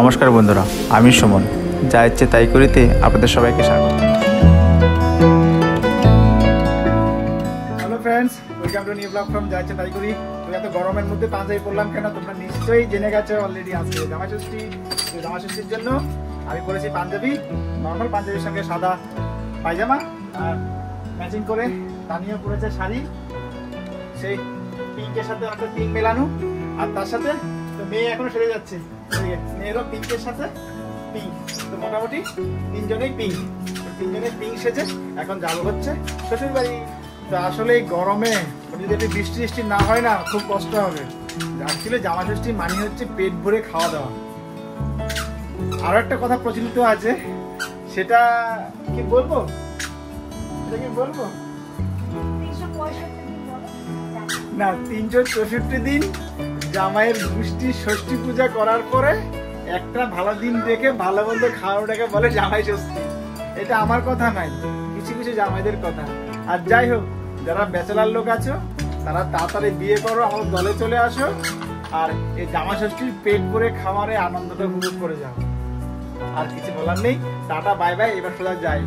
নমস্কার বন্ধুরা, আমি সুমন। যা ইচ্ছে তাই করিতে আপনাদের সবাইকে স্বাগত। Hello friends, welcome to new blog from যা ইচ্ছে তাই করি। তো এত গরমের মধ্যে পাঞ্জাবি পরলাম কেন তোমরা নিশ্চয়ই জেনে গেছো অলরেডি। আজকে জামাষষ্ঠীর জন্য আমি পরেছি পাঞ্জাবি, নর্মাল পাঞ্জাবির সঙ্গে সাদা পায়জামা, আর ম্যাচিং করে তানিও পরেছে শাড়ি, সেই পিঙ্কের সাথে একটা পিঙ্ক মেলানো, আর তার সাথে তো মেয়ে এখনো সেরে যাচ্ছে, মেয়েরও পিঙ্কের সাথে পিঙ্ক। তো মোটামুটি তিনজনেই পিঙ্ক সেজে এখন যাবো হচ্ছে শ্বশুর বাড়ি। তো আসলে এই গরমে যদি একটু বৃষ্টি না হয় না, খুব কষ্ট হবে। অ্যাকচুয়ালি জামাষষ্ঠী মানে হচ্ছে পেট ভরে খাওয়া দাওয়া। আরো একটা কথা প্রচলিত আছে, সেটা কি বলবো না, 364 দিন জামাইয়ের ষষ্ঠী পূজা করার পরে একটা ভালো দিন দেখে ভালো মন্দ খাওয়াটাকে বলে জামাই ষষ্ঠী। এটা আমার কথা নাই, কিছু কিছু জামাইদের কথা। আর যাই হোক, যারা ব্যাচেলার লোক আছো তারা তাড়াতাড়ি বিয়ে করো, আমার দলে চলে আসো, আর এই জামাই ষষ্ঠীর পেট ভরে খাওয়ারে আনন্দটা উপভোগ করে যাও। আর কিছু বলার নেই, টাটা বাই বাই, এবার সোজা যাই।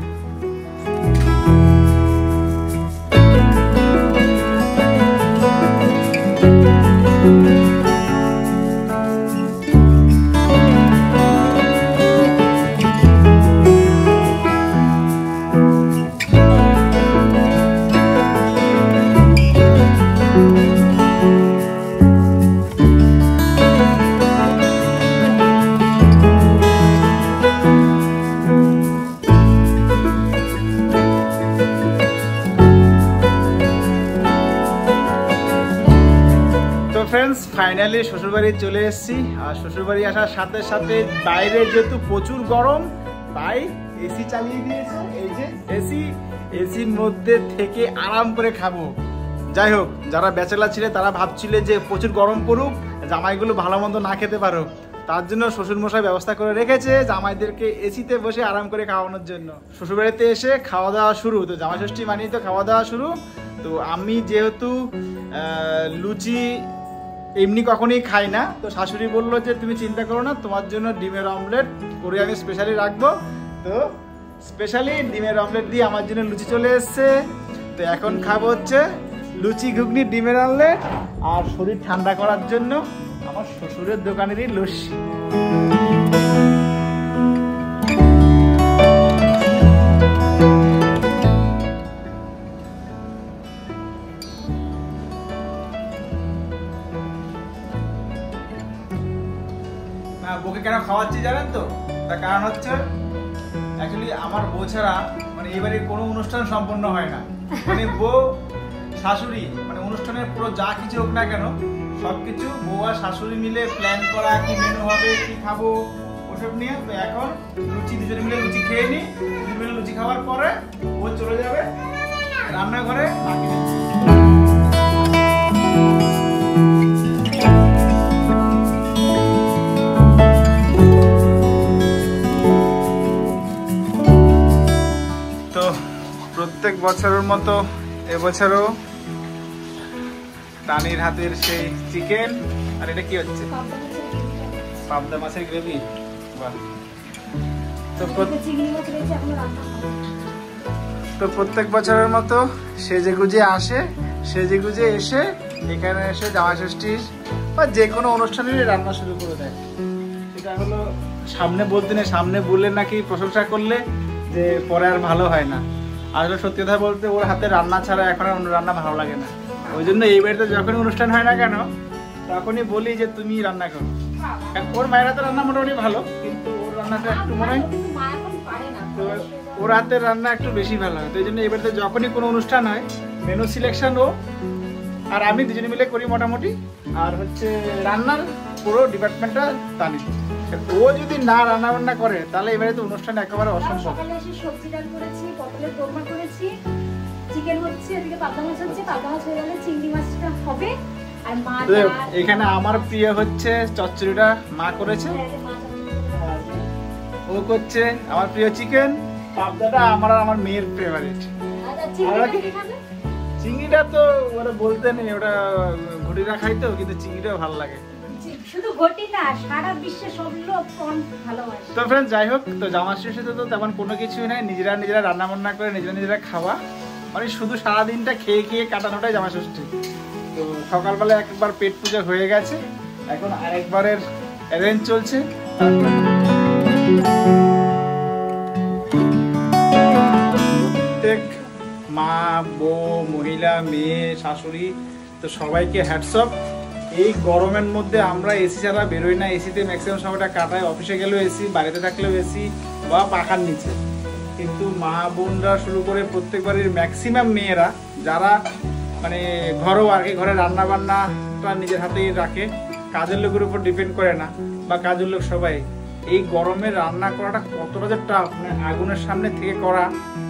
ফ্রেন্ডস, ফাইনালি শ্বশুরবাড়ি চলে এসেছি। আর শ্বশুরবাড়ি আসার সাথে সাথে বাইরে যেহেতু প্রচুর গরম, তাই এসি চালিয়ে দিয়েছে। এই যে এসির মধ্যে থেকে আরাম করে খাবো। যাই হোক, যারা ব্যাচেলার ছিলে তারা ভাবছিলে যে প্রচুর গরম পড়ুক, জামাইগুলো ভালো মন্দ না খেতে পারো, তার জন্য শ্বশুরমশাই ব্যবস্থা করে রেখেছে জামাইদেরকে এসিতে বসে আরাম করে খাওয়ানোর জন্য। শ্বশুরবাড়িতে এসে খাওয়া দাওয়া শুরু। তো জামাই ষষ্ঠী মানেই তো খাওয়া দাওয়া শুরু। তো আমি যেহেতু লুচি এমনি কখনোই খাই না, তো শাশুড়ি বললো যে তুমি চিন্তা করো না, তোমার জন্য ডিমের অমলেট করে আমি স্পেশালি রাখবো। তো স্পেশালি ডিমের অমলেট দিয়ে আমার জন্য লুচি চলে এসছে। তো এখন খাবো হচ্ছে লুচি, ঘুগনি, ডিমের অমলেট, আর শরীর ঠান্ডা করার জন্য আমার শ্বশুরের দোকানেরই লস্যি। বউকে কেন খাওয়াচ্ছি জানেন তো? তার কারণ হচ্ছে অ্যাকচুয়ালি আমার বউ ছাড়া মানে এবারে কোনো অনুষ্ঠান সম্পন্ন হয় না। মানে বউ শাশুড়ি মানে অনুষ্ঠানের পুরো যা কিছু হোক না কেন, সবকিছু বউ আর শাশুড়ি মিলে প্ল্যান করা, কি মেনু হবে, কি খাবো, ওসব নিয়ে। তো এখন দুজনে মিলে লুচি খেয়ে নিই। দুজনে মিলে লুচি খাওয়ার পরে বউ চলে যাবে রান্নাঘরে। প্রত্যেক বছরের মতো এবছরও তানির হাতের সেই চিকেন। আর এটা কি হচ্ছে? পাবদা মাছের গ্রেভি। তো প্রত্যেক বছরের মতো সেজে গুজে এসে এখানে এসে জামাই ষষ্ঠীর বা যে কোনো অনুষ্ঠানের রান্না শুরু করে দেয়। সেটা হলো সামনে বলতে নেই, সামনে বললে নাকি প্রশংসা করলে যে পরে আর ভালো হয় না। আসলে সত্যি কথা বলতে ওর হাতে রান্না ছাড়া এখন আর অন্য রান্না ভালো লাগে না। ওই জন্য এই বাড়িতে যখনই অনুষ্ঠান হয় না কেন, তখনই বলি যে তুমি রান্না করো। ওর মায়ের হাতে রান্না মোটামুটি ভালো, কিন্তু ওর রান্নাটা একটু মনে হয় তো ওর হাতের রান্না একটু বেশি ভালো হয়। তো এই জন্য এই বাড়িতে যখনই কোনো অনুষ্ঠান হয়, মেনু সিলেকশন ও আর আমি দুজনে মিলে করি মোটামুটি। আর হচ্ছে রান্নার পুরো ডিপার্টমেন্টটা টানি। ও যদি না রান্না বান্না করে তাহলে এবারে তো অনুষ্ঠান একেবারে অসম্ভব। সকালে এসে সবজি ডাল করেছি, পটলের দোরমা করেছি, চিকেন হচ্ছে, এদিকে পাবদা মাছ হচ্ছে, পাবদা মাছ হয়ে গেলে চিংড়ি মাছটা হবে। আর মা এখানে আমার প্রিয় হচ্ছে চচ্চড়িটা মা করেছে, ও করছে আমার প্রিয় চিকেন, পাবদাটা আমার আর আমার মেয়ের ফেভারিট। চিংড়িটা তো ওরা বলতে নেই, ওটা ঘুটিরা খাই তো, কিন্তু চিংড়িটাও ভালো লাগে। শুধু ঘটি না, সারা বিশ্বে সব লোক পর্ন ভালোবাসে। তো ফ্রেন্ডস যাই হোক, তো জামাই ষষ্ঠীতে তো তেমন কোনো কিছুই নাই, নিজেরা রান্না বান্না করে নিজেরা খাওয়া, মানে শুধু সারাদিনটা খেয়ে খেয়ে কাটানোটাই জামাই ষষ্ঠী। তো সকালবেলা একবার পেট পূজা হয়ে গেছে, এখন আরেকবারের অ্যারেঞ্জ চলছে। প্রত্যেক মা, বউ, মহিলা, মেয়ে, শাশুড়ি, তো সবাইকে হ্যাটসঅপ। এই গরমের মধ্যে আমরা এসি ছাড়া বেরোই না, এসিতে ম্যাক্সিমাম সময়টা কাটাই, অফিসে গেলেও এসি, বাড়িতে থাকলেও এসি বা পাখার নিচে। কিন্তু মা বোনরা শুরু করে প্রত্যেক বাড়ির ম্যাক্সিমাম মেয়েরা যারা মানে ঘরও আর কি, ঘরে রান্না বান্নাটা নিজের হাতেই রাখে, কাজের লোকের উপর ডিপেন্ড করে না, বা কাজের লোক সবাই, এই গরমে রান্না করাটা কতটা যে টাফ, মানে আগুনের সামনে থেকে করা।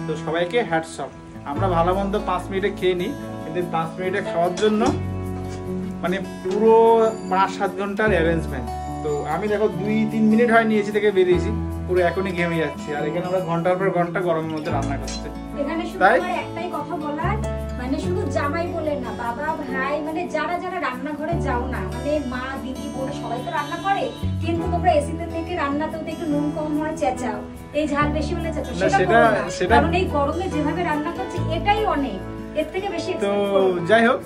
তো সবাইকে হ্যাটসঅপ। আমরা ভালো মন্দ 5 মিনিটে খেয়ে নিই, কিন্তু 5 মিনিটে খাওয়ার জন্য মানে পুরো 5-7 ঘন্টার অ্যারেঞ্জমেন্ট। তো আমি দেখো 2-3 মিনিট হয় নিয়েছি থেকে বেরিয়েছি, পুরো এখনই ঘেমে যাচ্ছি, আর এখানে আমরা ঘন্টার পর ঘন্টা গরমের মধ্যে রান্না করছি। এখানে শুধু তাই? আমার একটাই কথা বলার, মানে শুধু জামাই বলে না, বাবা, ভাই, মানে যারা রান্নাঘরে যাও না, মানে মা, দিদি, বোন সবাই তো রান্না করে, কিন্তু তোমরা এসিতে থেকে রান্নাতেও তো একটু নুন কম হয় চেঁচাও, এই ঝাল বেশি হলে চেঁচাও, সেটা কারণ এই গরমে যেভাবে রান্না করছে এটাই অনেক, এর থেকে বেশি। তো যাই হোক,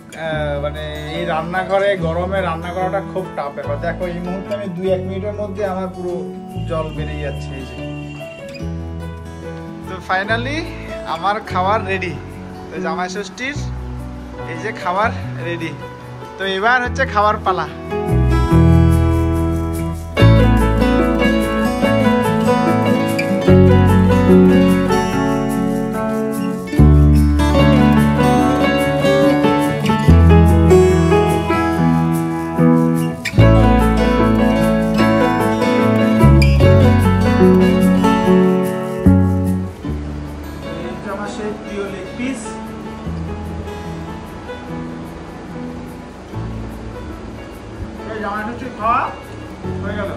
মানে এই রান্নাঘরে গরমে রান্না করাটা খুব টাফ ব্যাপার। দেখো এই মুহূর্তে আমি 2-1 মিনিটের মধ্যে আমার পুরো জল বেরিয়ে যাচ্ছে। এই যে, তো ফাইনালি আমার খাবার রেডি। তো জামাই ষষ্ঠীর এই যে খাবার রেডি। তো এবার হচ্ছে খাবার পালা। প্রিয় লেগ পিস, জামাই ষষ্ঠী খাওয়া হয়ে গেল।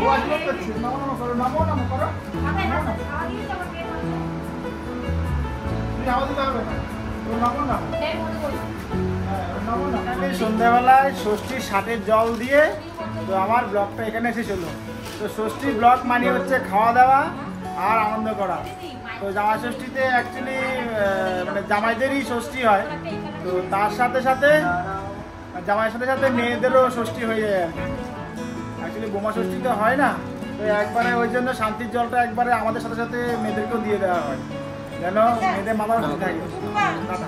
ও আশীর্বাদ করছে, নমো নমো করো, নমো নমো করো। খাবে না, খাওয়া দিয়ে তো আমার পেট ভরবে। তুমি আওয়াজ দিতে হবে না, ও নমো নমো। পেট ভরে বলবো। সন্ধ্যাবেলায় ষষ্ঠীর ষাটের জল দিয়ে তো আমার ব্লগটা এখানে শেষ হলো। তো ষষ্ঠীর ব্লগ মানে হচ্ছে খাওয়া দাওয়া আর আনন্দ করা। তো জামাই ষষ্ঠীতে অ্যাকচুয়ালি মানে জামাইদেরই ষষ্ঠী হয়, তো তার সাথে সাথে জামাইয়ের সাথে সাথে মেয়েদেরও ষষ্ঠী হয়ে যায় আর কি। অ্যাকচুয়ালি বোমা ষষ্ঠী তো হয় না, তো একবারে ওই জন্য শান্তির জলটা একবারে আমাদের সাথে সাথে মেয়েদেরকেও দিয়ে দেওয়া হয়, যেন মেয়েদের মাথাও ঠিক থাকে। টাটা।